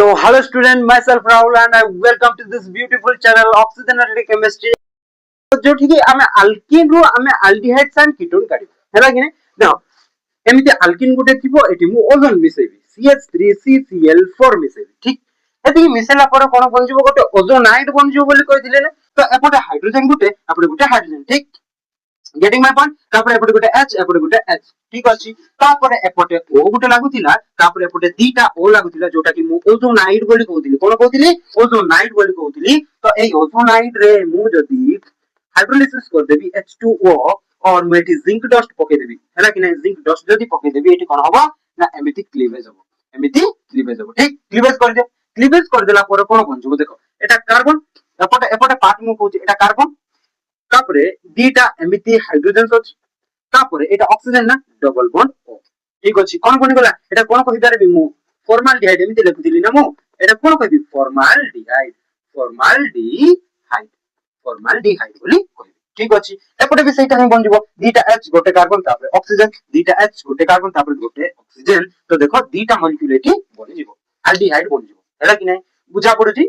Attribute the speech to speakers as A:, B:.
A: So, hello student, myself Rahul and I welcome to this beautiful channel Oxygenated Chemistry. जो ठीक है आमे alkene रो आमे अल्डिहाइड्स एंड कीटोन काढी हैला कि नै ना एमिति अल्किन गुटे थिबो एटी मु ओजोन मिसेबी CH3CCl4 मिसेबी ठीक एति मिसेला पर कोन बनजिबो गोटे ओजोनाइड बनजिबो बोली कहिथिले ने तो एपटे हाइड्रोजन गुटे एपटे गुटे हाइड्रोजन ठीक गेटिंग माय पॉइंट तापर एपटे गुटे H ठीक अछि तापर एपटे O गुटे लागुतिला तापर एपटे दीटा O लागुतिला जोटा कि मु ओजोनाइड बोली कहउतिली कोन कहउतिली ओजोनाइड बोली कहउतिली तो एई ओजोनाइड रे मु जदी हाइड्रोलिसिस कर देबी H2O और मैं एटी जिंक डस्ट पके देबी हैला कि नै जिंक डस्ट जदी पके देबी एटी कोन हबो ना एमिति क्लीवेज हबो ठीक क्लीवेज कर देला पर कोन बनजो देखो एटा कार्बन एपटे एपटे पार्ट मु कहउची एटा कार्बन तापरे दीटा एमिति हाइड्रोजन अछि तापरे एटा ऑक्सीजन ना डबल बॉन्ड O ठीक अछि कोन कोन गला एटा कोन कहि पारे मु फॉर्माल्डिहाइड एमिति लिखुदिली ना मु एटा कोन कहबी फॉर्माल्डिहाइड बोली कहबी ठीक अछि एपटे भी सेटा बन जिवो दीटा H गोटे कार्बन तापरे ऑक्सीजन दीटा H गोटे कार्बन तापरे गोटे ऑक्सीजन तो देखो दीटा मॉलिक्यूल एठी बन जिवो अल्डिहाइड बन जिवो हैला कि नै बुझा पड़ुची